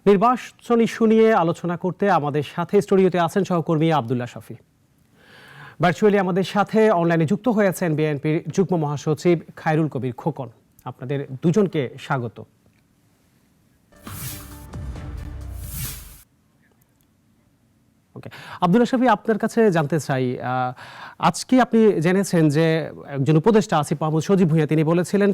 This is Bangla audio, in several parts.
নির্বাচন ইস্যু নিয়ে আলোচনা করতে আমাদের সাথে স্টুডিওতে আছেন সহকর্মী আব্দুল্লাহ শফি। ভার্চুয়ালি আমাদের সাথে অনলাইনে যুক্ত হয়েছেন বিএনপির যুগ্ম মহাসচিব খায়রুল কবির খোকন। আপনাদের দুজনকে স্বাগত। আব্দুল্লাহ শফি, আপনার কাছে জানতে চাই, আজকে আপনি জেনেছেন যে একজন উপদেষ্টা আসিফ মাহমুদ সজীব ভুঁইয়া তিনি বলেছিলেন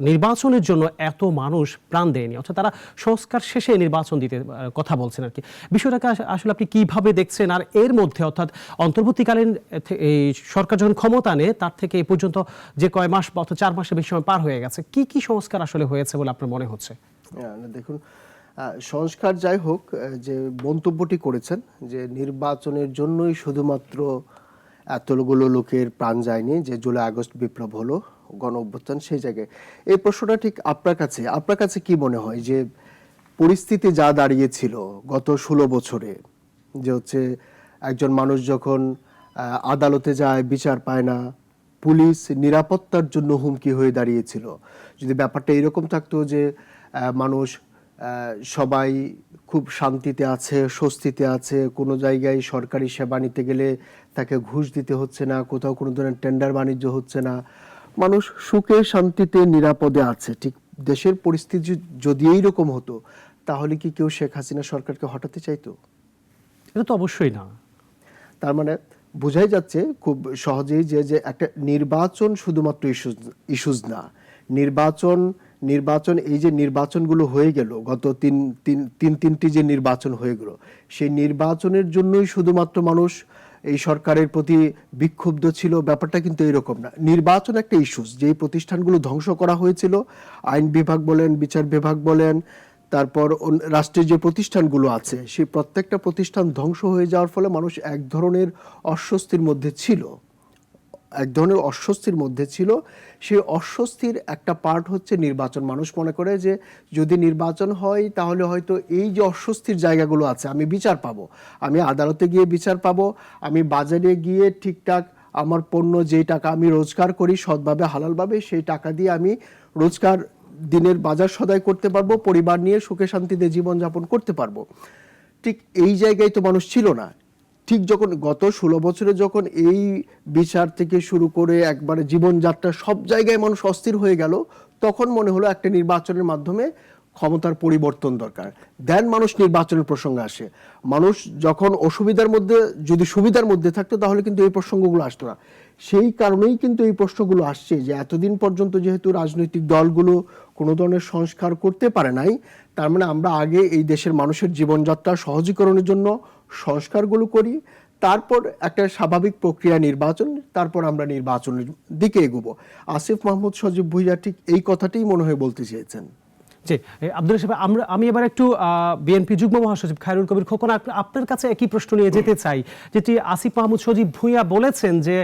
নির্বাচনের জন্য এত মানুষ প্রাণ দেয়নি, অর্থাৎ তারা সংস্কার শেষে নির্বাচন দিতে কথা বলছেন আর কি। বিষয়টাকে আসলে আপনি কিভাবে দেখছেন? আর এর মধ্যে অর্থাৎ অন্তর্বর্তীকালীন এই সরকার যখন ক্ষমতা নেয় তার থেকে এই পর্যন্ত যে কয় মাস অর্থাৎ 4 মাসের বেশি সময় পার হয়ে গেছে, কি কি সংস্কার আসলে হয়েছে বলে আপনার মনে হচ্ছে? দেখুন, সংস্কার যাই হোক, যে মন্তব্যটি করেছেন যে নির্বাচনের জন্যই শুধুমাত্র এতগুলো লোকের প্রাণ যায়নি, যে জুলাই আগস্ট বিপ্লব হলো, গণ অভ্যুত্থান, সেই জায়গায় এই প্রশ্নটা ঠিক আপনার কাছে কি মনে হয় যে পরিস্থিতি যা দাঁড়িয়েছিল গত 16 বছরে, যে হচ্ছে একজন মানুষ যখন আদালতে যায় বিচার পায় না, পুলিশ নিরাপত্তার জন্য হুমকি হয়ে দাঁড়িয়েছিল, যদি ব্যাপারটা এরকম থাকতো যে মানুষ সবাই খুব শান্তিতে আছে, স্বস্তিতে আছে, কোনো জায়গায় সরকারি সেবা নিতে গেলে তাকে ঘুষ দিতে হচ্ছে না, কোথাও কোনো ধরনের টেন্ডার বাণিজ্য হচ্ছে না, মানুষ সুখে শান্তিতে নিরাপদে আছে, ঠিক দেশের পরিস্থিতি যদি এইরকম হতো তাহলে কি কেউ শেখ হাসিনা সরকারকে হটাতে চাইতো? এটা তো অবশ্যই না। তার মানে বোঝাই যাচ্ছে খুব সহজেই যে একটা নির্বাচন শুধুমাত্র ইস্যুজ না, নির্বাচন এই যে নির্বাচনগুলো হয়ে গেল, গত তিনটি যে নির্বাচন হয়ে গেল, সেই নির্বাচনের জন্যই শুধুমাত্র মানুষ এই সরকারের প্রতি বিক্ষুব্ধ ছিল, ব্যাপারটা কিন্তু এরকম না। নির্বাচন একটা ইস্যুস, যেই প্রতিষ্ঠানগুলো ধ্বংস করা হয়েছিল, আইন বিভাগ বলেন, বিচার বিভাগ বলেন, তারপর রাষ্ট্রের যে প্রতিষ্ঠানগুলো আছে, সেই প্রত্যেকটা প্রতিষ্ঠান ধ্বংস হয়ে যাওয়ার ফলে মানুষ এক ধরনের অস্বস্তির মধ্যে ছিল, সেই অস্বস্তির একটা পার্ট হচ্ছে নির্বাচন। মানুষ মনে করে যে যদি নির্বাচন হয় তাহলে হয়তো এই যে অস্বস্তির জায়গাগুলো আছে, আমি বিচার পাবো, আমি আদালতে গিয়ে বিচার পাবো, আমি বাজারে গিয়ে ঠিকঠাক আমার পণ্য যেই টাকা আমি রোজগার করি সৎভাবে হালালভাবে, সেই টাকা দিয়ে আমি রোজগার দিনের বাজার সদাই করতে পারবো, পরিবার নিয়ে সুখে শান্তিতে জীবনযাপন করতে পারবো। ঠিক এই জায়গায় তো মানুষ ছিল না। ঠিক যখন গত 16 বছরে যখন এই বিচার থেকে শুরু করে একবারে জীবনযাত্রা সব জায়গায় মানুষ অস্থির হয়ে গেল, তখন মনে হলো একটা নির্বাচনের মাধ্যমে ক্ষমতার পরিবর্তন দরকার, দেন মানুষ নির্বাচনের প্রসঙ্গে আসে। মানুষ যখন অসুবিধার মধ্যে, যদি সুবিধার মধ্যে থাকতো তাহলে কিন্তু এই প্রসঙ্গগুলো আসতো না। সেই কারণেই কিন্তু এই প্রশ্নগুলো আসছে যে এতদিন পর্যন্ত যেহেতু রাজনৈতিক দলগুলো কোনো ধরনের সংস্কার করতে পারে নাই, তার মানে আমরা আগে এই দেশের মানুষের জীবনযাত্রা সহজীকরণের জন্য সংস্কারগুলো করি, তারপর একটা স্বাভাবিক প্রক্রিয়া নির্বাচন, তারপর আমরা নির্বাচনের দিকে এগোবো। আসিফ মাহমুদ সজীব ভুঁইয়া ঠিক এই কথাটাই মনে হয় বলতে চেয়েছেন। জি আব্দুল্লাহ সাহেব, আমি এবার একটু বিএনপি যুগ্ম মহাসচিব খায়রুল কবির খোকন আপনার কাছে একই প্রশ্ন নিয়ে যেতে চাই, যেটি আসিফ মাহমুদ সজীব ভুঁইয়া বলেছেন যে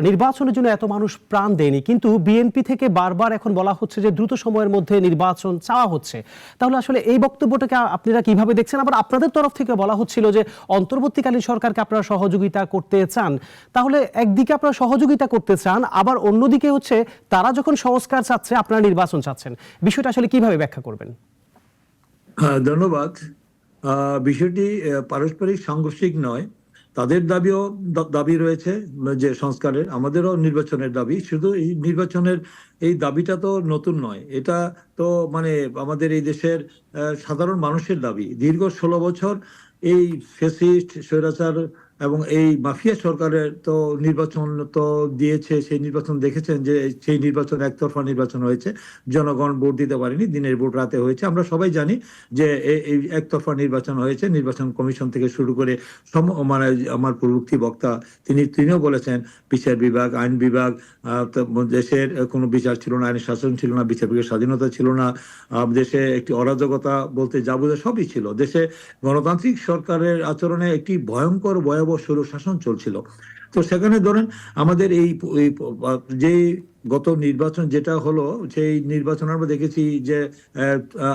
নির্বাচনের জন্য এত মানুষ প্রাণ দেয়নি, কিন্তু বিএনপি থেকে বারবার এখন বলা হচ্ছে যে দ্রুত সময়ের মধ্যে নির্বাচন চাওয়া হচ্ছে। তাহলে আসলে এই বক্তব্যটাকে আপনারা কিভাবে দেখছেন? আবার আপনাদের তরফ থেকে বলা হচ্ছিল যে অন্তর্বর্তীকালীন সরকারকে আপনারা সহযোগিতা করতে চান। তাহলে একদিকে আপনারা সহযোগিতা করতে চান, আবার অন্যদিকে হচ্ছে তারা যখন সংস্কার চাচ্ছে আপনারা নির্বাচন চাচ্ছেন, বিষয়টা আসলে কিভাবে ব্যাখ্যা করবেন? ধন্যবাদ। বিষয়টি পারস্পরিক সাংঘর্ষিক নয়, তাদের দাবি রয়েছে যে সংস্কারের, আমাদেরও নির্বাচনের দাবি। শুধু এই নির্বাচনের এই দাবিটা তো নতুন নয়, এটা তো মানে আমাদের এই দেশের সাধারণ মানুষের দাবি। দীর্ঘ 16 বছর এই ফ্যাসিস্ট স্বৈরাচার এবং এই মাফিয়া সরকারের তো নির্বাচন তো দিয়েছে, সেই নির্বাচন দেখেছেন যে সেই নির্বাচন একতরফা নির্বাচন হয়েছে, জনগণ ভোট দিতে পারেনি, দিনের ভোট রাতে হয়েছে। আমরা সবাই জানি যে এই একতরফা নির্বাচন হয়েছে। নির্বাচন কমিশন থেকে শুরু করে মানে আমার পূর্ববর্তী বক্তা তিনিও বলেছেন বিচার বিভাগ, আইন বিভাগ, দেশের কোনো বিচার ছিল না, আইনের শাসন ছিল না, বিচার বিভাগের স্বাধীনতা ছিল না, দেশে একটি অরাজকতা বলতে যা বোঝা সবই ছিল। দেশে গণতান্ত্রিক সরকারের আচরণে একটি ভয়ঙ্কর ভয়াবহ স্বৈর শাসন চলছিল। তো সেখানে ধরেন আমাদের এই যে গত নির্বাচন যেটা হলো, সেই নির্বাচন আমরা দেখেছি যে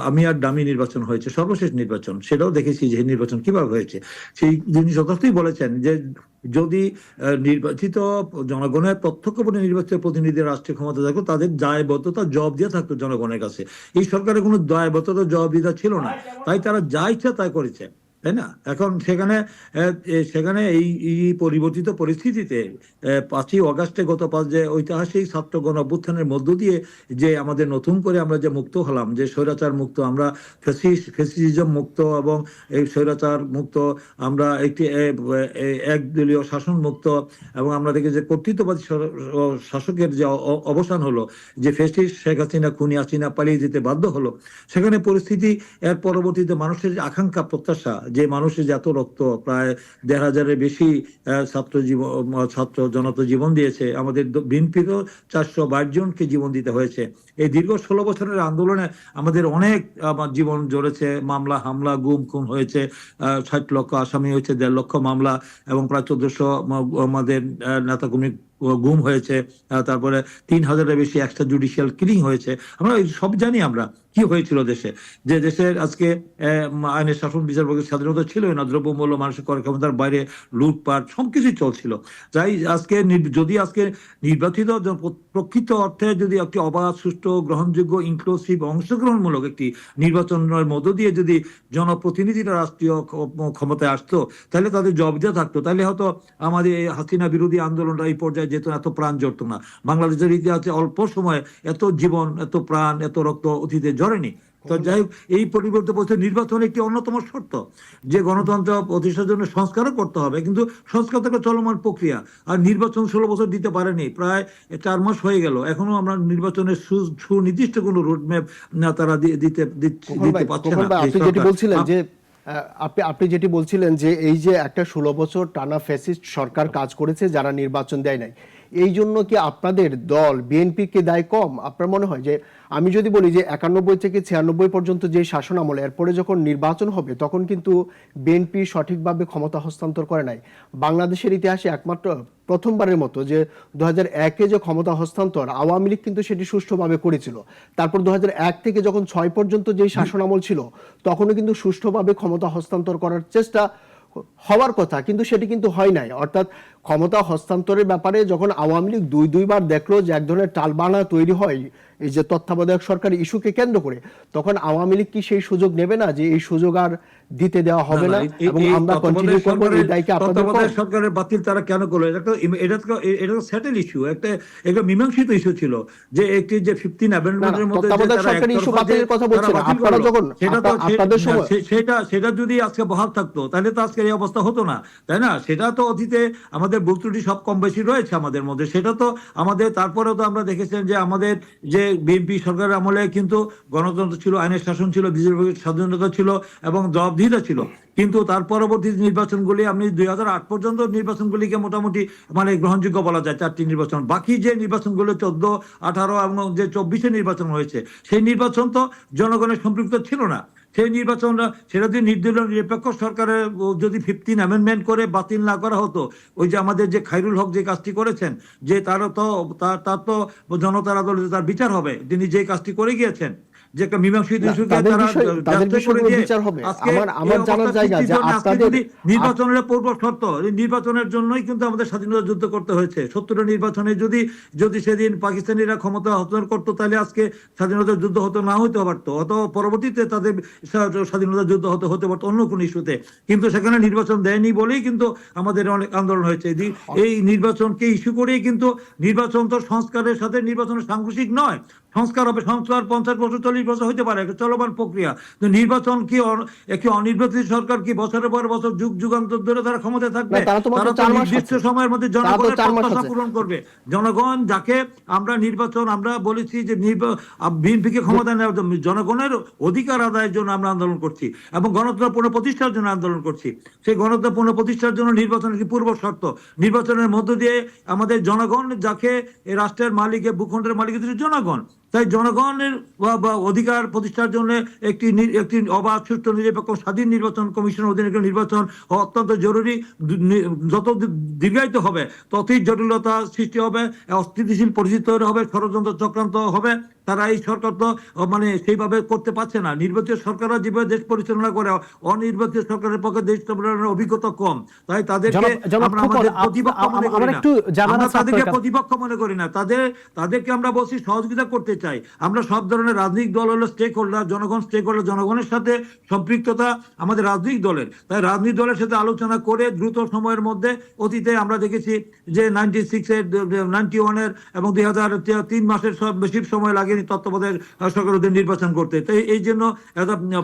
আমি আর ডামি নির্বাচন হয়েছে, সর্বশেষ নির্বাচন, সেটাও দেখেছি যে নির্বাচন কিভাবে হয়েছে। সেই যিনি যথার্থই বলেছেন যে যদি নির্বাচিত জনগণের প্রত্যক্ষভাবে নির্বাচিত প্রতিনিধি রাষ্ট্রীয় ক্ষমতা থাকতো, তাদের দায়বদ্ধতা জবাব দিয়ে থাকতো জনগণের কাছে। এই সরকারের কোনো দায়বদ্ধতা জবাবদিহিতা ছিল না, তাই তারা যা ইচ্ছা তাই করেছে, তাই না? এখন সেখানে সেখানে এই পরিবর্তিত পরিস্থিতিতে 5ই অগাস্টে গত যে ঐতিহাসিক ছাত্র গণ অভ্যুত্থানের মধ্য দিয়ে যে আমাদের নতুন করে আমরা যে মুক্ত হলাম, যে স্বৈরাচার মুক্ত, আমরা ফ্যাসিজম মুক্ত এবং এই স্বৈরাচার মুক্ত, আমরা একটি একদলীয় শাসন মুক্ত, এবং আমরা দেখি যে কর্তৃত্ববাদী শাসকের যে অবসান হলো, যে ফ্যাসিস্ট শেখ হাসিনা, খুনি হাসিনা পালিয়ে যেতে বাধ্য হলো, সেখানে পরিস্থিতি এর পরবর্তীতে মানুষের যে আকাঙ্ক্ষা প্রত্যাশা, যে মানুষের যত রক্ত, প্রায় 1,500-এর বেশি ছাত্র জনতা জীবন দিয়েছে, আমাদের বিএনপিরও 422 জনকে জীবন দিতে হয়েছে। এই দীর্ঘ 16 বছরের আন্দোলনে আমাদের অনেক জীবন ঝরেছে, মামলা হামলা গুম খুন হয়েছে, 60 লক্ষ আসামি হয়েছে, 1.5 লক্ষ মামলা, এবং প্রায় 1400 আমাদের নেতাকর্মী গুম হয়েছে, তারপরে 3,000-এর বেশি এক্সট্রা জুডিশিয়াল কিলিং হয়েছে। আমরা সব জানি আমরা কি হয়েছিল দেশে, যে দেশের আজকে আইনের শাসন বিচার বিভাগের স্বাধীনতা ছিল না, দ্রব্যমূল্য, মানুষের ক্রয় ক্ষমতার বাইরে লুটপাট সবকিছুই চলছিল। তাই আজকে যদি আজকে নির্বাচিত প্রকৃত অর্থে যদি একটি অবাধ, সুষ্ঠু, গ্রহণযোগ্য, ইনক্লুসিভ, অংশগ্রহণমূলক একটি নির্বাচনের মধ্য দিয়ে যদি জনপ্রতিনিধিরা রাষ্ট্রীয় ক্ষমতায় আসতো, তাহলে তাদের জবাবদিহিতা থাকতো, তাহলে হয়তো আমাদের এই হাসিনা বিরোধী আন্দোলনটা এই পর্যায়ে যেত, এত প্রাণ জড়ত না। বাংলাদেশের ইতিহাসে অল্প সময়ে এত জীবন, এত প্রাণ, এত রক্ত অতীতে ঝরেনি। তো যাই হোক, এই পরিবর্তে বলছে নির্বাচন একটি অন্যতম শর্ত, যে গণতন্ত্র প্রতিষ্ঠার জন্য সংস্কারও করতে হবে, কিন্তু সংস্কার তো একটা চলমান প্রক্রিয়া। আর নির্বাচন 16 বছর দিতে পারেনি, প্রায় 4 মাস হয়ে গেল, এখনো আমরা নির্বাচনের সুনির্দিষ্ট কোনো রোডম্যাপ তারা দিতে পারছে না। আপনি যেটি বলছিলেন যে আপনি যেটি বলছিলেন যে এই যে একটা 16 বছর টানা ফ্যাসিস্ট সরকার কাজ করেছে, যারা নির্বাচন দেয় নাই, এই জন্য কি আপনাদের দল বিএনপিকে দায় কম? আপনার মনে হয় যে, আমি যদি বলি যে 91 থেকে 96 পর্যন্ত যে শাসন আমলে, এরপরে যখন নির্বাচন হবে তখন কিন্তু বিএনপি সঠিকভাবে ক্ষমতা হস্তান্তর করে নাই। বাংলাদেশের ইতিহাসে একমাত্র প্রথমবারের মতো যে 2001-এ যে ক্ষমতা হস্তান্তর, আওয়ামী লীগ কিন্তু সেটি সুষ্ঠুভাবে করেছিল। তারপর 2001 থেকে যখন 6 পর্যন্ত যে শাসন আমল ছিল, তখনও কিন্তু সুষ্ঠুভাবে ক্ষমতা হস্তান্তর করার চেষ্টা হওয়ার কথা, কিন্তু সেটি কিন্তু হয় নাই। অর্থাৎ ক্ষমতা হস্তান্তরের ব্যাপারে যখন আওয়ামী লীগ দুইবার দেখলো যে এক ধরনের টালবানা তৈরি হয় এই যে তত্ত্বাবধায়ক সরকার ইস্যুকে কেন্দ্র করে, তখন আওয়ামী লীগ কি সেই সুযোগ নেবে না যে এই সুযোগ আর দিতে দেওয়া হবে না, এবং আমরা কন্টিনিউ করব? এই দায়কে আপনাদের সরকারের বাতিল তারা কেন করলো? এটা সেটেল ইস্যু, একটা মীমাংসিত ইস্যু ছিল, যে একটি যে 15 অ্যামেন্ডমেন্টের মধ্যে ইস্যু বাতিলের কথা বলছেন আপনারা, যখন আপনাদের সময় সেটা যদি আজকে বহাল থাকতো, তাহলে তো আজকে এই অবস্থা হতো না, তাই না? সেটা তো অতীতে আমাদের ভুল ত্রুটি সব কম বেশি রয়েছে আমাদের মধ্যে, সেটা তো আমাদের। তারপরেও তো আমরা দেখেছেন যে আমাদের যে বিএনপি সরকারের আমলে কিন্তু গণতন্ত্র ছিল, আইনের শাসন ছিল, বিচার স্বাধীনতা ছিল, এবং জবাবদিহিতা ছিল। কিন্তু তার পরবর্তী নির্বাচনগুলি, আপনি 2008 পর্যন্ত নির্বাচনগুলিকে মোটামুটি মানে গ্রহণযোগ্য বলা যায়, 4টি নির্বাচন। বাকি যে নির্বাচনগুলো 14, 18 এবং যে 24-এ নির্বাচন হয়েছে, সেই নির্বাচন তো জনগণের সম্পৃক্ত ছিল না। সেই নির্বাচনটা, সেটা যদি নির্দলীয় নিরপেক্ষ সরকারের যদি 15 অ্যামেন্ডমেন্ট করে বাতিল না করা হতো, ওই যে আমাদের যে খায়রুল হক যে কাজটি করেছেন, যে তার তো জনতার আদালতে তার বিচার হবে, তিনি যে কাজটি করে গিয়েছেন, যে একটা মীমাংসিত ইস্যুকে তারা করে দিয়ে নির্বাচনের পূর্ব শর্ত, নির্বাচনের জন্যই কিন্তু আমাদের স্বাধীনতা যুদ্ধ করতে হয়েছে। 70 নির্বাচনে যদি সেদিন পাকিস্তানিরা ক্ষমতা হস্তান্তর করতো, তাহলে আজকে স্বাধীনতা যুদ্ধ হতো না, হইতে পারতো, অত পরবর্তীতে তাদের স্বাধীনতা যুদ্ধ হতে পারতো অন্য কোন ইস্যুতে। কিন্তু সেখানে নির্বাচন দেয়নি বলেই কিন্তু আমাদের অনেক আন্দোলন হয়েছে। এই নির্বাচনকে ইস্যু করেই কিন্তু, নির্বাচন তো সংস্কারের সাথে নির্বাচনের সাংঘর্ষিক নয়। সংস্কার হবে, সংস্কার 50 বছর 40 বছর হইতে পারে, একটা চলমান প্রক্রিয়া। তো নির্বাচন কি একটি অনির্বাচিত সরকার কি বছরের পর বছর যুগান্তর ধরে তারা ক্ষমতায় থাকবে? তারা তো নির্দিষ্ট সময়ের মধ্যে জনগণের প্রত্যাশা পূরণ করবে। জনগণ যাকে আমরা নির্বাচন, আমরা বলেছি যে বিএনপিকে ক্ষমতা নেওয়ার জন্য, জনগণের অধিকার আদায়ের জন্য আমরা আন্দোলন করছি, এবং গণতন্ত্র পুনঃপ্রতিষ্ঠার জন্য আন্দোলন করছি। সেই গণতন্ত্র পুনঃপ্রতিষ্ঠার জন্য নির্বাচনের কি পূর্ব শর্ত? নির্বাচনের মধ্য দিয়ে আমাদের জনগণ, যাকে এই রাষ্ট্রের মালিক, ভূখণ্ডের মালিক জনগণ, তাই জনগণের অধিকার প্রতিষ্ঠার জন্য একটি অবাধ, সুষ্ঠু, নিরপেক্ষ, স্বাধীন নির্বাচন কমিশনের অধীনে নির্বাচন অত্যন্ত জরুরি। যত দীর্ঘায়িত হবে ততই জটিলতা সৃষ্টি হবে, অস্থিতিশীল পরিস্থিতি তৈরি হবে, ষড়যন্ত্র চক্রান্ত হবে, তারা এই সরকার তো মানে সেইভাবে করতে পারছে না। নির্বাচিত সরকাররা যেভাবে দেশ পরিচালনা করে, অনির্বাচিত সরকারের পক্ষে দেশ পরিচালনার অভিজ্ঞতা কম, তাই তাদেরকে জনাব আমরা খোকন, আমাদের প্রতিপক্ষ মনে করি আমার না। একটু জানার আমরা আছে আপনার তাদেরকে কাছে। প্রতিপক্ষ মনে করি না, তাদেরকে আমরা বলছি সহযোগিতা করতে চাই। আমরা সব ধরনের রাজনৈতিক দল হলো স্টেক হোল্ডার, জনগণের সাথে সম্পৃক্ততা আমাদের রাজনৈতিক দলের। তাই রাজনৈতিক দলের সাথে আলোচনা করে দ্রুত সময়ের মধ্যে, অতীতে আমরা দেখেছি যে 96-এর, 91-এর এবং 2003 মাসের বেশি সময় লাগেনি তত্ত্বাবধায়ক সরকার ওদের নির্বাচন করতে। তাই এই জন্য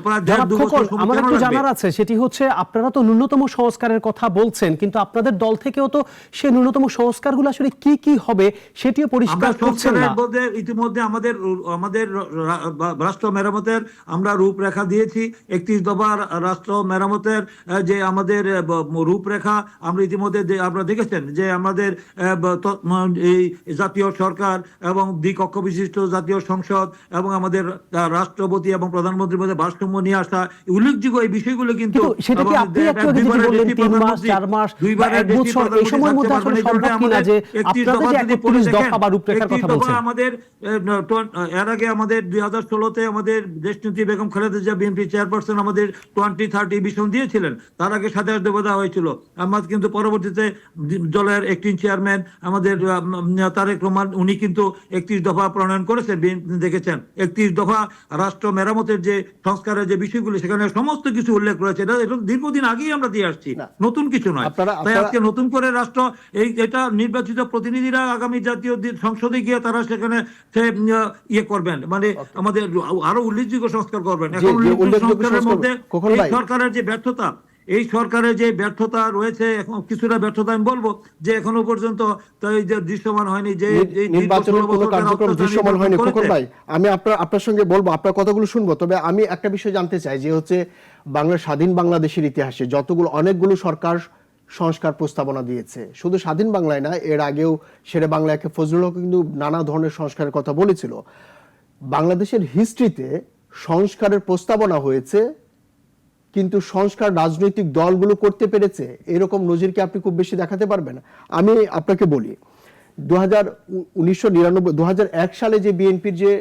প্রায় জনাব 1.5-2 খোকন, বছর সময় আমার কেন একটু লাগবে? জানার আছে, সেটি হচ্ছে আপনারা তো ন্যূনতম সংস্কারের কথা বলছেন, কিন্তু আপনাদের দল থেকেও তো সেই ন্যূনতম সংস্কারগুলো আসলে কি কি হবে সেটিও আমরা পরিষ্কার করছেন সংস্কারের না। মধ্যে ইতিমধ্যে আমাদের রাষ্ট্র মেরামতের আমরা রূপরেখা দিয়েছি। 31 দফা রাষ্ট্র মেরামতের যে আমাদের রূপরেখা আমরা ইতিমধ্যে আপনারা দেখেছেন যে আমাদের এই জাতীয় সরকার এবং দ্বিকক্ষ বিশিষ্ট জাতীয় সংসদ এবং আমাদের রাষ্ট্রপতি এবং প্রধানমন্ত্রীর মধ্যে ভারসাম্য নিয়ে আসা উল্লেখযোগ্য এই বিষয়গুলো কিন্তু কিন্তু সেটা কি আপনি একটু আগে যেটি বললেন 3 মাস 4 মাস বা 1 বছর এই সময়ের মধ্যে আসলে সম্ভব কিনা যে আপনাদের যে 31 দফা বা রূপরেখার কথা বলছেন? আমাদের এর আগে আমাদের 2016-তে আমাদের দেশনেত্রী বেগম খালেদা জিয়া বিএনপি চেয়ারপারসন আমাদের 2030 ভিশন দিয়েছিলেন। তার আগে 27 দফা দেওয়া হয়েছিল। আমরা কিন্তু পরবর্তীতে দলের অ্যাক্টিং চেয়ারম্যান আমাদের তারেক রহমান, উনি কিন্তু 31 দফা প্রণয়ন করেছেন। দেখেছেন 31 দফা রাষ্ট্র মেরামতের যে সংস্কারের যে বিষয়গুলো, সেখানে সমস্ত কিছু উল্লেখ রয়েছে। এটা দীর্ঘদিন আগেই আমরা দিয়ে আসছি, নতুন কিছু নয়। তাই আজকে নতুন করে রাষ্ট্র এটা নির্বাচিত প্রতিনিধিরা আগামী জাতীয় সংসদে গিয়ে তারা সেখানে ইয়ে করবেন, মানে আমাদের আরো উল্লেখযোগ্য সংস্কার করবেন। এখন সংস্কারের মধ্যে এই সরকারের যে ব্যর্থতা রয়েছে, এখন কিছুটা ব্যর্থতা আমি বলবো যে এখনো পর্যন্ত দৃশ্যমান হয়নি যে নির্বাচনের কোনো কার্যক্রম দৃশ্যমান হয়নি। খোকন ভাই, আমি আপনার সঙ্গে বলবো, আপনার কথাগুলো শুনবো, তবে আমি একটা বিষয় জানতে চাই যে হচ্ছে স্বাধীন বাংলাদেশের ইতিহাসে অনেকগুলো সরকার সংস্কার প্রস্তাবনা দিয়েছে, শুধু স্বাধীন বাংলায় না, এর আগেও শেরে বাংলা একে ফজলুল হক কিন্তু নানা ধরনের সংস্কারের কথা বলেছিল। বাংলাদেশের হিস্ট্রিতে সংস্কারের প্রস্তাবনা হয়েছে, কিন্তু সংস্কার রাজনৈতিক দলগুলো করতে পেরেছে এরকম নজির কি আপনি খুব বেশি দেখাতে পারবেন? আমি আপনাকে বলি, 2001 সালে যে বিএনপির যে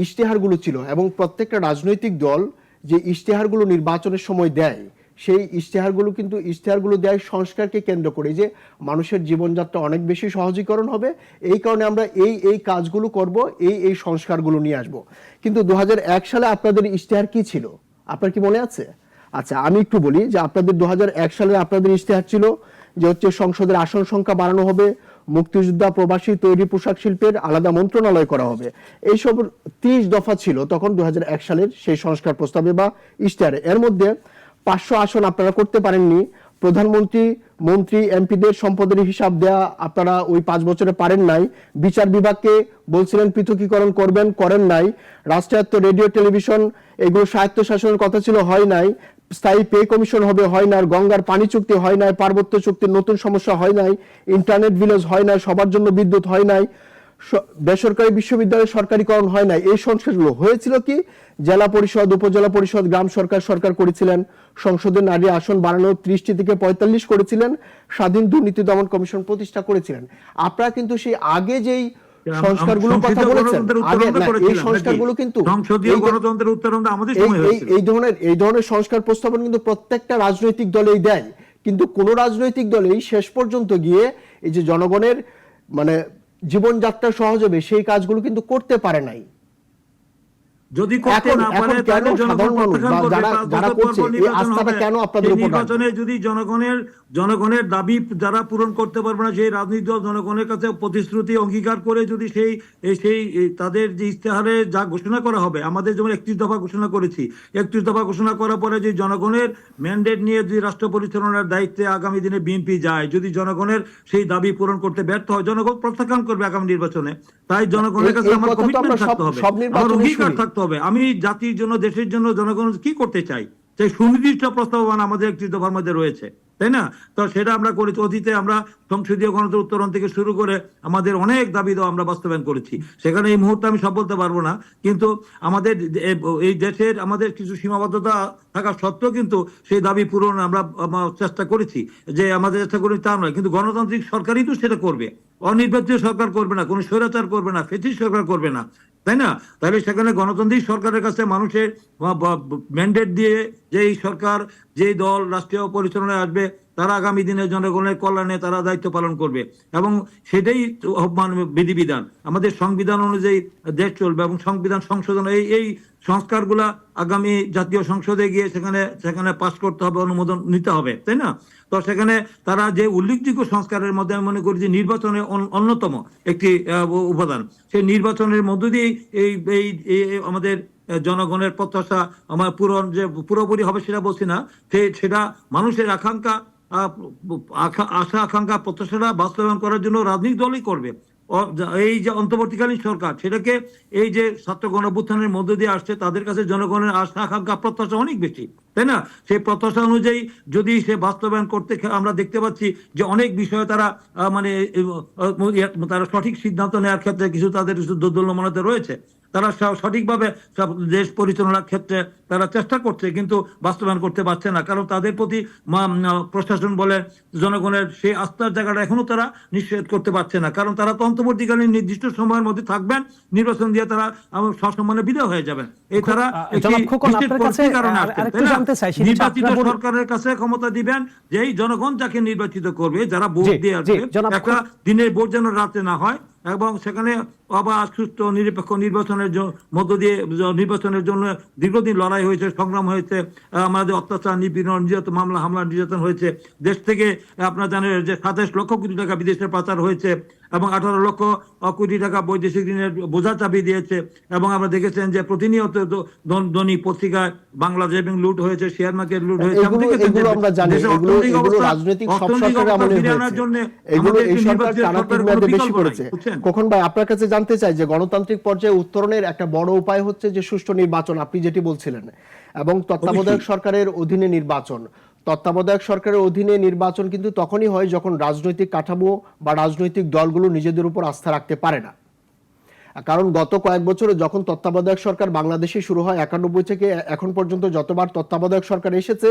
ইশতেহারগুলো ছিল এবং প্রত্যেকটা রাজনৈতিক দল যে ইশতেহারগুলো নির্বাচনের সময় দেয়, সেই ইশতেহারগুলো দেয় সংস্কারকে কেন্দ্র করে, যে মানুষের জীবনযাত্রা অনেক বেশি সহজীকরণ হবে, এই কারণে আমরা এই কাজগুলো করব, এই সংস্কারগুলো নিয়ে আসব। কিন্তু 2001 সালে আপনাদের ইশতেহার কি ছিল আপনার কি মনে আছে? আচ্ছা, আমি একটু বলি যে আপনাদের 2001 সালে আপনাদের ইশতেহার ছিল যে হচ্ছে সংসদের আসন সংখ্যা বাড়ানো হবে, মুক্তিযোদ্ধা প্রবাসী তৈরি পোশাক শিল্পের আলাদা মন্ত্রণালয় করা হবে। এইসব 30 দফা ছিল তখন 2001 সালের সেই সংস্কার প্রস্তাবে বা ইশতেহারে। এর মধ্যে 500 আসন আপনারা করতে পারেননি। প্রধানমন্ত্রী, মন্ত্রী, এমপিদের সম্পদের হিসাব দেয়া আপনারা ওই 5 বছরে পারেন নাই। বিচার বিভাগকে বলছিলেন পৃথকীকরণ করবেন, করেন নাই। রাষ্ট্রায়ত্ত রেডিও টেলিভিশন এগুলো স্বায়ত্ত শাসনের কথা ছিল, হয় নাই। স্থায়ী পে কমিশন হবে, হয় না। গঙ্গার পানি চুক্তি হয় নাই, পার্বত্য চুক্তির নতুন সমস্যা হয় নাই, ইন্টারনেট ভিলেজ হয় নাই, সবার জন্য বিদ্যুৎ হয় নাই, বেসরকারি বিশ্ববিদ্যালয় সরকারিকরণ হয় নাই। এই সংস্কারগুলো হয়েছিল কি? জেলা পরিষদ, উপজেলা পরিষদ, গ্রাম সরকার করেছিলেন। সংসদে নারী আসন বাড়ানো 30টি থেকে 45 করেছিলেন। স্বাধীন দুর্নীতি দমন কমিশন প্রতিষ্ঠা করেছিলেন। আপনারা কিন্তু সেই আগে যেই সংস্কারগুলোর কথা বলেছেন, এই সংস্কারগুলো কিন্তু সংসদীয় গণতন্ত্রের উত্তরণ আমাদের সময় হয়েছিল। এই ধরনের সংস্কার প্রস্তাবনা কিন্তু প্রত্যেকটা রাজনৈতিক দলেই দেয়, কিন্তু কোন রাজনৈতিক দলেই শেষ পর্যন্ত গিয়ে এই যে জনগণের মানে জীবনযাত্রা সহজ হবে সেই কাজগুলো কিন্তু করতে পারে নাই। যদি করতে না পারে তাহলে নির্বাচনে যদি জনগণের দাবি যারা পূরণ করতে পারবে না, সেই রাজনৈতিক দল জনগণের কাছে প্রতিশ্রুতি অঙ্গীকার করে যদি সেই তাদের যে ইশতেহারে যা ঘোষণা করা হবে, আমাদের যেমন 31 দফা ঘোষণা করেছি, 31 দফা ঘোষণা করার পরে যে জনগণের ম্যান্ডেট নিয়ে যদি রাষ্ট্র পরিচালনার দায়িত্বে আগামী দিনে বিএনপি যায়, যদি জনগণের সেই দাবি পূরণ করতে ব্যর্থ হয়, জনগণ প্রত্যাখ্যান করবে আগামী নির্বাচনে। তাই জনগণের কাছে আমার কমিটমেন্ট থাকতে হবে, আমার অঙ্গীকার থাকতে হবে। আমি জাতির জন্য, দেশের জন্য, জনগণ কি করতে চাই সেই সুনির্দিষ্ট প্রস্তাবনা আমাদের 31 দফার মধ্যে রয়েছে, তাই না? তো সেটা আমরা করেছি। অতীতে আমরা সংসদীয় গণতন্ত্র উত্তরণ থেকে শুরু করে আমাদের অনেক দাবি দাওয়া আমরা বাস্তবায়ন করেছি। সেখানে এই মুহূর্তে আমি সব বলতে পারবো না, কিন্তু আমাদের এই দেশের আমাদের কিছু সীমাবদ্ধতা থাকা সত্ত্বেও কিন্তু সেই দাবি পূরণ আমরা চেষ্টা করেছি। যে আমাদের চেষ্টা করি তা নয়, কিন্তু গণতান্ত্রিক সরকারই তো সেটা করবে, অনির্বাচিত সরকার করবে না, কোনো স্বৈরাচার করবে না, ফ্যাসিস্ট সরকার করবে না। তাই না? তাহলে সেখানে গণতান্ত্রিক সরকারের কাছে মানুষের ম্যান্ডেট দিয়ে যে এই সরকার, যে দল রাষ্ট্রীয় পরিচালনায় আসবে, তারা আগামী দিনে জনগণের কল্যাণে তারা দায়িত্ব পালন করবে এবং সেটাই বিধিবিধান। আমাদের সংবিধান অনুযায়ী দেশ চলবে এবং সংবিধান সংশোধন এই সংস্কারগুলা আগামী জাতীয় সংসদে গিয়ে সেখানে পাশ করতে হবে, অনুমোদন নিতে হবে, তাই না? তো সেখানে তারা যে উল্লেখযোগ্য সংস্কারের মধ্যে আমি মনে করি যে নির্বাচনের অন্যতম একটি উপাদান। সেই নির্বাচনের মধ্য দিয়ে এই আমাদের জনগণের প্রত্যাশা আমার পূরণ যে পুরোপুরি হবে সেটা বলছি না, সেটা মানুষের আকাঙ্ক্ষা, আশা আকাঙ্ক্ষা প্রত্যাশাটা বাস্তবায়ন করার জন্য রাজনৈতিক দলই করবে। এই যে অন্তর্বর্তীকালীন সরকার, সেটাকে এই যে ছাত্র গণঅভ্যুত্থানের মধ্য দিয়ে আসছে, তাদের কাছে জনগণের আশা আকাঙ্ক্ষা প্রত্যাশা অনেক বেশি, তাই না? সেই প্রত্যাশা অনুযায়ী যদি সে বাস্তবায়ন করতে, আমরা দেখতে পাচ্ছি যে অনেক বিষয়ে তারা তারা সঠিক সিদ্ধান্ত নেওয়ার ক্ষেত্রে কিছু তাদের দোদুল্যমানতা রয়েছে। তারা সঠিকভাবে দেশ পরিচালনার ক্ষেত্রে তারা চেষ্টা করছে, কিন্তু বাস্তবায়ন করতে পারছে না, কারণ তাদের প্রতি প্রশাসন বলে জনগণের সেই আস্থার জায়গাটা এখনো তারা নিশ্চিত করতে পারছে না, কারণ তারা তো অন্তর্বর্তীকালীন নির্দিষ্ট সময়ের মধ্যে থাকবেন, নির্বাচন দিয়ে তারা সসম্মানে বিদায় হয়ে যাবেন। এই তারা নির্বাচিত সরকারের কাছে ক্ষমতা দিবেন যে এই জনগণ যাকে নির্বাচিত করবে, যারা ভোট দিয়ে আসবে, একটা দিনের ভোট যেন রাতে না হয় এবং সেখানে অবাধ সুষ্ঠু নিরপেক্ষ নির্বাচনের মধ্য দিয়ে, নির্বাচনের জন্য দীর্ঘদিন লড়াই হয়েছে, সংগ্রাম হয়েছে, আমাদের অত্যাচার, নিপীড়ন, নির্যাতন, মামলা হামলা, নির্যাতন হয়েছে। দেশ থেকে আপনারা জানেন যে 27 লক্ষ কোটি টাকা বিদেশে পাচার হয়েছে এবং 18 লক্ষ কোটি টাকা বৈদেশিক ঋণের বোঝা চাপিয়ে দিয়েছে। এবং আমরা দেখেছেন যে প্রতিনিয়ত দৈনিক পত্রিকায় বাংলাদেশ ব্যাংক লুট হয়েছে, শেয়ার মার্কেট লুট হয়েছে। কখন ভাই আপনার কাছে জানতে চাই যে গণতান্ত্রিক পর্যায়ে উত্তরণের একটা বড় উপায় হচ্ছে যে সুষ্ঠু নির্বাচন, আপনি যেটি বলছিলেন, এবং তত্ত্বাবধায়ক সরকারের অধীনে নির্বাচন। তত্ত্বাবধায়ক সরকারের অধীনে নির্বাচন কিন্তু তখনই হয় যখন রাজনৈতিক কাঠামো বা রাজনৈতিক দলগুলো নিজেদের উপর আস্থা রাখতে পারে না। কারণ গত কয়েক বছরে যখন তত্ত্বাবধায়ক সরকার বাংলাদেশে শুরু হয় 91 থেকে এখন পর্যন্ত যতবার তত্ত্বাবধায়ক সরকার এসেছে,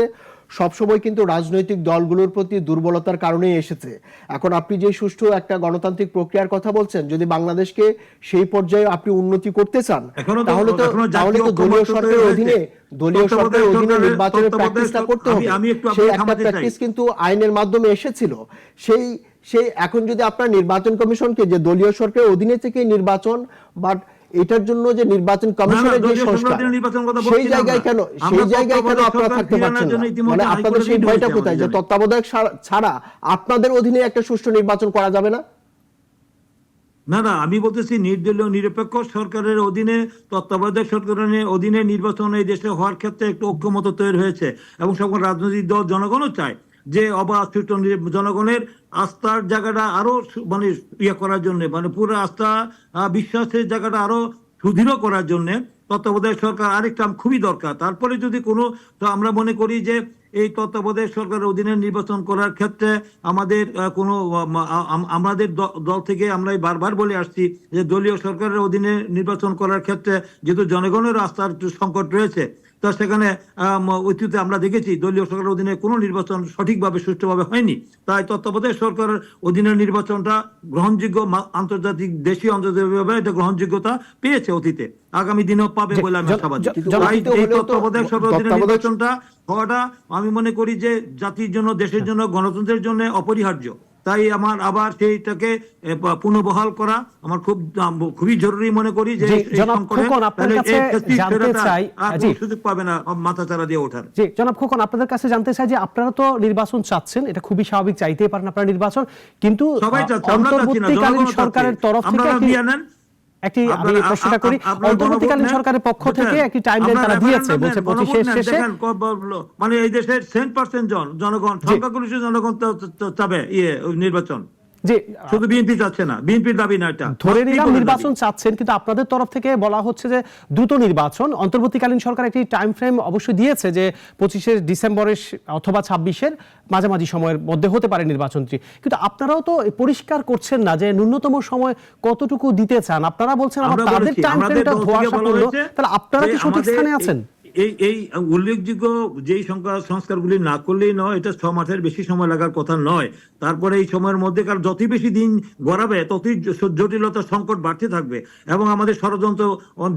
সবসময় কিন্তু রাজনৈতিক দলগুলোর প্রতি দুর্বলতার কারণেই এসেছে। এখন আপনি যে সুষ্ঠু একটা গণতান্ত্রিক প্রক্রিয়ার কথা বলছেন, যদি বাংলাদেশকে সেই পর্যায়ে আপনি উন্নতি করতে চান, তাহলে তো দলীয় সরকারের অধীনে নির্বাচনের প্র্যাকটিসটা করতে হবে। সেই একটা প্র্যাকটিস কিন্তু আইনের মাধ্যমে এসেছিল। সেই এখন যদি আপনার নির্বাচন কমিশনকে, যে দলীয় সরকারের অধীনে থেকে নির্বাচন, বাট এটার জন্য যে নির্বাচন কমিশনের যে সংস্কার, সেই জায়গায় কেন আপনারা থাকতে পারছেন না? মানে আপনাদের সেই ভয়টা কোথায় যে তত্ত্বাবধায়ক ছাড়া আপনাদের অধীনে একটা সুষ্ঠু নির্বাচন করা যাবে না? না, আমি বলতেছি নির্দলীয় নিরপেক্ষ সরকারের অধীনে, তত্ত্বাবধায়ক সরকারের অধীনে নির্বাচন এই দেশে হওয়ার ক্ষেত্রে একটু ঐক্যমত তৈরি হয়েছে এবং সকল রাজনৈতিক দল, জনগণও চায় যে অবাধ সুষ্ঠু জনগণের আস্থার জায়গাটা আরো মানে করার জন্য, মানে পুরো আস্থা বিশ্বাসের জায়গাটা আরো সুদৃঢ় করার জন্য তত্ত্বাবধায়ক সরকার আরেকটা খুবই দরকার। তারপরে যদি কোনো, তো আমরা মনে করি যে এই তত্ত্বাবধায়ক সরকারের অধীনে নির্বাচন করার ক্ষেত্রে আমাদের কোনো, আমাদের দল থেকে আমরা বারবার বলে আসছি যে দলীয় সরকারের অধীনে নির্বাচন করার ক্ষেত্রে যেহেতু জনগণের আস্থার সংকট রয়েছে, তো সেখানে অতীতে আমরা দেখেছি দলীয় সরকারের অধীনে কোনো নির্বাচন সঠিকভাবে সুষ্ঠুভাবে হয়নি। তাই তত্ত্বাবধায়ক সরকারের অধীনে নির্বাচনটা গ্রহণযোগ্য, আন্তর্জাতিক দেশীয় আন্তর্জাতিকভাবে এটা গ্রহণযোগ্যতা পেয়েছে অতীতে, আগামী দিনেও পাবে বলে আমি আশাবাদী। এই তত্ত্বাবধায়ক সরকারের অধীনে নির্বাচনটা হওয়াটা আমি মনে করি যে জাতির জন্য, দেশের জন্য, গণতন্ত্রের জন্য অপরিহার্য। তাই আমার আবার সেইটাকে পুনর্বহাল করা আমার খুবই জরুরি মনে করি যে সুযোগ পাবে না মাথাচাড়া দিয়ে ওঠার। জি জনাব খোকন, আপনাদের কাছে জানতে চাই যে আপনারা তো নির্বাচন চাচ্ছেন, এটা খুবই স্বাভাবিক, চাইতেই পারেন আপনারা নির্বাচন, কিন্তু অন্তর্বর্তীকালীন সরকারের তরফ থেকে আমি প্রশ্নটা করি, অন্তর্বর্তীকালীন সরকারের পক্ষ থেকে একটি টাইমলাইন তারা দিয়েছে, বলছে 25 শেষে, মানে এই দেশের 10% জনগণ, সংখ্যাগরিষ্ঠ জনগণ চাবে নির্বাচন, শুধু বিএনপি চাচ্ছে না, বিএনপির দাবি না এটা। ধরে নিলাম নির্বাচন চাচ্ছেন, কিন্তু আপনাদের তরফ থেকে বলা হচ্ছে যে দ্রুত নির্বাচন। অন্তর্বর্তীকালীন সরকার একটি টাইম ফ্রেম অবশ্যই দিয়েছে যে 25 ডিসেম্বরের অথবা 26 মাঝামাঝি সময়ের মধ্যে হতে পারে নির্বাচনটি, কিন্তু আপনারাও তো পরিষ্কার করছেন না যে ন্যূনতম সময় কতটুকু দিতে চান। আপনারা বলছেন তাদের টাইম ফ্রেমটা ধোঁয়াশা করলো, তাহলে আপনারা কি সঠিক স্থানে আছেন? এই এই উল্লেখযোগ্য যেই সংস্কারগুলি না করলেই নয়, এটা 6 মাসের বেশি সময় লাগার কথা নয়। তারপরে এই সময়ের মধ্যে যতই বেশি দিন গড়াবে ততই জটিলতা সংকট বাড়তে থাকবে এবং আমাদের ষড়যন্ত্র,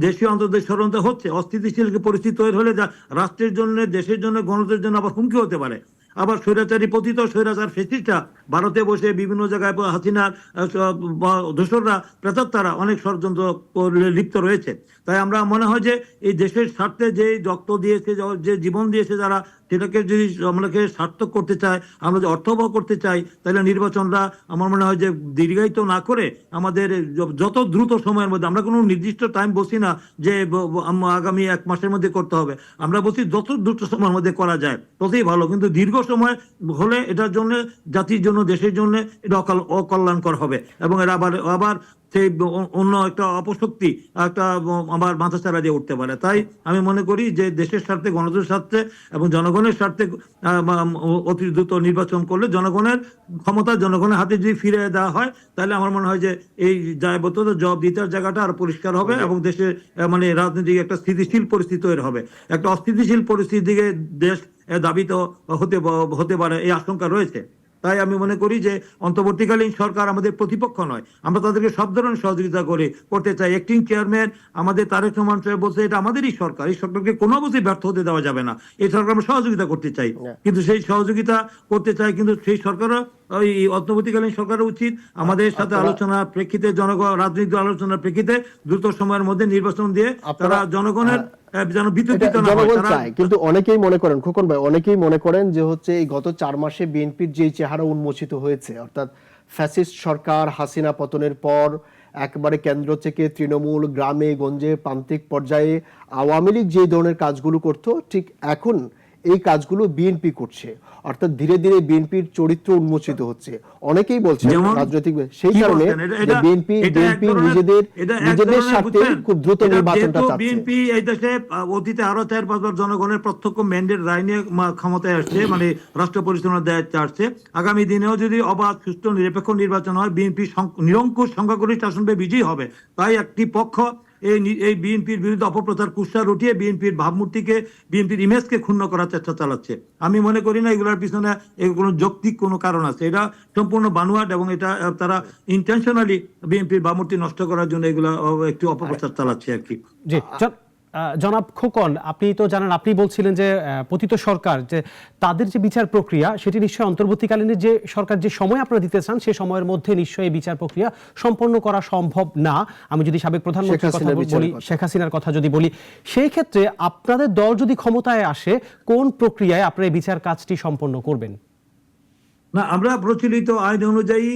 দেশীয় আন্তর্জাতিক ষড়যন্ত্র হচ্ছে। অস্থিতিশীল পরিস্থিতি তৈরি হলে যা রাষ্ট্রের জন্য, দেশের জন্য, গণতন্ত্রের জন্য আবার হুমকি হতে পারে। আবার স্বৈরাচারী পতিত স্বৈরাচার ফেসিস্টরা ভারতে বসে বিভিন্ন জায়গায় হাসিনার দোসররা, প্রেতাত্মারা অনেক ষড়যন্ত্র লিপ্ত রয়েছে। তাই আমরা মনে হয় যে এই দেশের স্বার্থে যে রক্ত দিয়েছে, যে জীবন দিয়েছে যারা, সেটাকে যদি আমাকে সার্থক করতে চায়, আমরা যদি অর্থবহ করতে চাই, তাহলে নির্বাচনটা আমার মনে হয় যে দীর্ঘায়িত না করে আমাদের যত দ্রুত সময়ের মধ্যে, আমরা কোনো নির্দিষ্ট টাইম বসি না যে আগামী 1 মাসের মধ্যে করতে হবে, আমরা বলছি যত দ্রুত সময়ের মধ্যে করা যায় ততই ভালো। কিন্তু দীর্ঘ সময় হলে এটার জন্য, জাতির জন্য, দেশের জন্য এটা অকল্যাণকর হবে এবং এরা আবার সেই অন্য একটা অপশক্তি একটা আবার মাথাচাড়া দিয়ে উঠতে পারে। তাই আমি মনে করি যে দেশের স্বার্থে, গণতন্ত্রের স্বার্থে এবং জনগণের স্বার্থে অতি দ্রুত নির্বাচন করলে, জনগণের ক্ষমতা জনগণের হাতে যদি ফিরে দেওয়া হয়, তাহলে আমার মনে হয় যে এই দায়বদ্ধতা, জবাবদিহিতার জায়গাটা আরো পরিষ্কার হবে এবং দেশের মানে রাজনৈতিক একটা স্থিতিশীল পরিস্থিতি তৈরি হবে। একটা অস্থিতিশীল পরিস্থিতির দিকে দেশ দাবিত হতে পারে, এই আশঙ্কা রয়েছে। তাই আমি মনে করি যে অন্তর্বর্তীকালীন সরকার আমাদের প্রতিপক্ষ নয়, আমরা তাদেরকে সব ধরনের সহযোগিতা করতে চাই। অ্যাক্টিং চেয়ারম্যান আমাদের তারেক রহমান সাহেব বলছে এটা আমাদেরই সরকার, এই সরকারকে কোনো অবশ্যই ব্যর্থ হতে দেওয়া যাবে না। এই সরকার আমরা সহযোগিতা করতে চাই, কিন্তু সেই সহযোগিতা করতে চাই, কিন্তু সেই সরকারও, ওই অন্তর্বর্তীকালীন সরকারের উচিত আমাদের সাথে আলোচনার প্রেক্ষিতে, রাজনৈতিক আলোচনার প্রেক্ষিতে দ্রুত সময়ের মধ্যে নির্বাচন দিয়ে তারা জনগণের জনগণ চায়। কিন্তু অনেকেই মনে করেন, খোকন ভাই, অনেকেই মনে করেন যে হচ্ছে এই গত 4 মাসে বিএনপির যে চেহারা উন্মোচিত হয়েছে, অর্থাৎ ফ্যাসিস্ট সরকার হাসিনা পতনের পর একেবারে কেন্দ্র থেকে তৃণমূল, গ্রামে গঞ্জে, প্রান্তিক পর্যায়ে আওয়ামী লীগ যে ধরনের কাজগুলো করতো, ঠিক এখন এই কাজগুলো বিএনপি করছে। অর্থাৎ ধীরে ধীরে বিএনপির চরিত্র উন্মোচিত হচ্ছে। অনেকেই বলছেন রাজনৈতিক, সেই কারণে বিএনপি নিজেদের স্বার্থে খুব দ্রুত নির্বাচনটা চাচ্ছে। বিএনপি এই দেশে অতীতে আরো 4-5 বার জনগণের প্রত্যক্ষ ম্যান্ডেট রায় নিয়ে ক্ষমতায় আসছে, মানে রাষ্ট্র পরিচালনার দায়িত্বে আসছে। আগামী দিনেও যদি অবাধ, সুষ্ঠু, নিরপেক্ষ নির্বাচন হয়, বিএনপি নিরঙ্কুশ সংখ্যাগরিষ্ঠ আসনে বিজয়ী হবে। তাই একটি পক্ষ এই বিএনপির বিরুদ্ধে অপপ্রচার কুৎসা রটিয়ে বিএনপির ভাবমূর্তিকে, বিএনপির ইমেজকে ক্ষুণ্ণ করার চেষ্টা চালাচ্ছে। আমি মনে করি না এগুলোর পিছনে কোনো যৌক্তিক কোনো কারণ আছে। এটা সম্পূর্ণ বানোয়াট এবং এটা তারা ইন্টেনশনালি বিএনপির ভাবমূর্তি নষ্ট করার জন্য এগুলো একটু অপপ্রচার চালাচ্ছে আর কি। জি, জনাব খোকন, আপনি তো জানেন, আপনি বলছিলেন যে পতিত সরকার, যে তাদের যে বিচার প্রক্রিয়া, সেটি নিশ্চয়ই অন্তর্বর্তীকালীন যে সরকার যে সময় আপনারা দিতে চান, সেই সময়ের মধ্যে নিশ্চয়ই বিচার প্রক্রিয়া সম্পন্ন করা সম্ভব না। আমি যদি সাবেক প্রধানমন্ত্রীর কথা বলি, শেখ হাসিনার কথা যদি বলি, সেই ক্ষেত্রে আপনাদের দল যদি ক্ষমতায় আসে, কোন প্রক্রিয়ায় আপনারা এই বিচার কাজটি সম্পন্ন করবেন? না, আমরা প্রচলিত আইন অনুযায়ী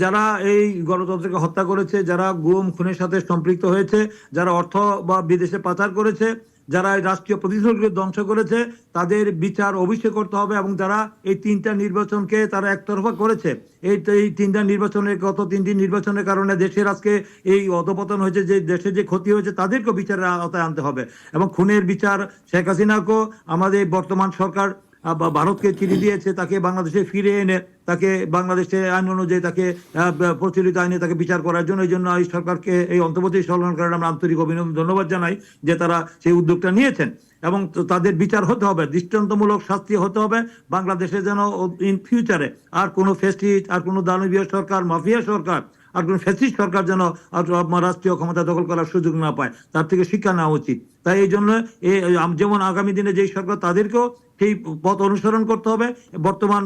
যারা এই গণতন্ত্রকে হত্যা করেছে, যারা গুম খুনের সাথে সম্পৃক্ত হয়েছে, যারা অর্থ বা বিদেশে পাচার করেছে, যারা রাষ্ট্রীয় প্রতিষ্ঠানকে ধ্বংস করেছে, তাদের বিচার অবশ্যই করতে হবে। এবং যারা এই 3টা নির্বাচনকে তারা একতরফা করেছে, এই 3টা নির্বাচনের, গত 3টি নির্বাচনের কারণে দেশের আজকে এই অধপতন হয়েছে, যে দেশের যে ক্ষতি হয়েছে, তাদেরকেও বিচারের আওতায় আনতে হবে। এবং খুনের বিচার শেখ হাসিনাকেও আমাদের বর্তমান সরকার ভারতকে চিঠি দিয়েছে, তাকে বাংলাদেশে ফিরে এনে তাকে বাংলাদেশের আইন অনুযায়ী তাকে প্রচলিত আইনে তাকে বিচার করার জন্য, এই জন্য এই সরকারকে, এই অন্তর্বর্তী সরকারের আমরা আন্তরিক অভিনন্দন, ধন্যবাদ জানাই যে তারা সেই উদ্যোগটা নিয়েছেন। এবং তাদের বিচার হতে হবে, দৃষ্টান্তমূলক শাস্তি হতে হবে। বাংলাদেশে যেন ইন ফিউচারে আর কোনো ফ্যাসিস্ট, আর কোনো দানবীয় সরকার, মাফিয়া সরকার, আর কোন ফ্যাসিস্ট সরকার যেন রাষ্ট্রীয় ক্ষমতা দখল করার সুযোগ না পায়, তার থেকে শিক্ষা নেওয়া উচিত। তাই এই জন্য যেমন আগামী দিনে যেই সরকার, তাদেরকেও সেই পথ অনুসরণ করতে হবে। বর্তমান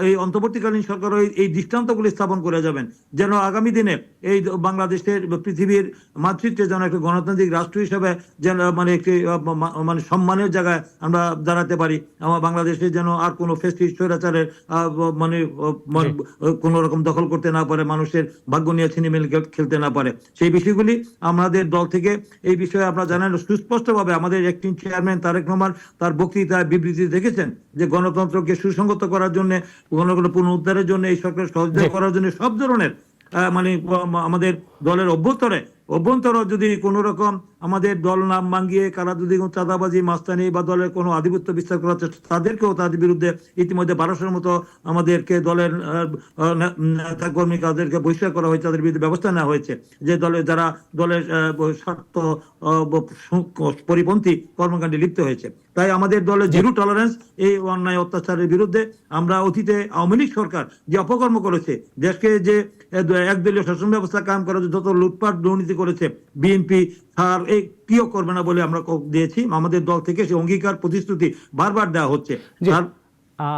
এই অন্তর্বর্তীকালীন সরকার এই দৃষ্টান্তগুলি স্থাপন করে যাবেন, যেন আগামী দিনে এই বাংলাদেশের পৃথিবীর মাতৃত্বে যেন একটা গণতান্ত্রিক রাষ্ট্র হিসেবে যেন মানে একটি মানে সম্মানের জায়গায় আমরা দাঁড়াতে পারি। আমার বাংলাদেশে যেন আর কোনো ফ্যাসিস্ট স্বৈরাচারের মানে কোনো রকম দখল করতে না পারে, মানুষের ভাগ্য নিয়ে ছিনিমিনি খেলতে না পারে। সেই বিষয়গুলি আমাদের দল থেকে এই বিষয়ে আপনারা জানেন সুস্পষ্টভাবে আমাদের অ্যাক্টিং চেয়ারম্যান তারেক রহমান তার বক্তৃতায় বিবৃতি দেখেছেন যে গণতন্ত্রকে সুসংগত করার জন্য, গণতন্ত্র পুনরুদ্ধারের জন্য এই সরকার সহযোগিতা করার জন্য সব ধরনের মানে আমাদের দলের অভ্যন্তরে অভ্যন্তর যদি কোনো রকম আমাদের দল নাম মাঙ্গিয়ে কারা যদি কোনো চাঁদাবাজি মাস্তানি বা দলের কোনো আধিপত্য বিস্তার করার চেষ্টা, তাদেরকেও তাদের বিরুদ্ধে ইতিমধ্যে 1200-এর মতো আমাদেরকে দলের নেতা কর্মী কাদেরকে বহিষ্কার করা হয়েছে, তাদের বিরুদ্ধে ব্যবস্থা নেওয়া হয়েছে, যে দলে যারা দলের স্বার্থ পরিপন্থী কর্মকাণ্ডে লিপ্ত হয়েছে। তাই আমাদের দলের জিরো টলারেন্স এই অন্যায় অত্যাচারের বিরুদ্ধে। আমরা অতীতে আওয়ামী লীগ সরকার যে অপকর্ম করেছে, দেশকে যে একদলীয় শাসন ব্যবস্থা কায়েম করার জন্য যত লুটপাট দুর্নীতি করেছে, বিএনপি আর এই কেউ করবে না বলে আমরা দিয়েছি। আমাদের দল থেকে সে অঙ্গীকার প্রতিশ্রুতি বারবার দেওয়া হচ্ছে।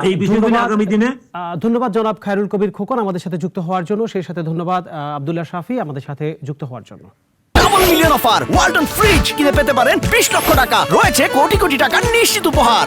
এই বিষয়গুলো আগামী দিনে ধন্যবাদ জনাব খায়রুল কবির খোকন আমাদের সাথে যুক্ত হওয়ার জন্য, সেই সাথে ধন্যবাদ আব্দুল্লাহ শাফি আমাদের সাথে যুক্ত হওয়ার জন্য। Double million offer Walton fridge কিনে পেতে পারেন 20 লক্ষ টাকা, রয়েছে কোটি কোটি টাকার নিশ্চিত উপহার।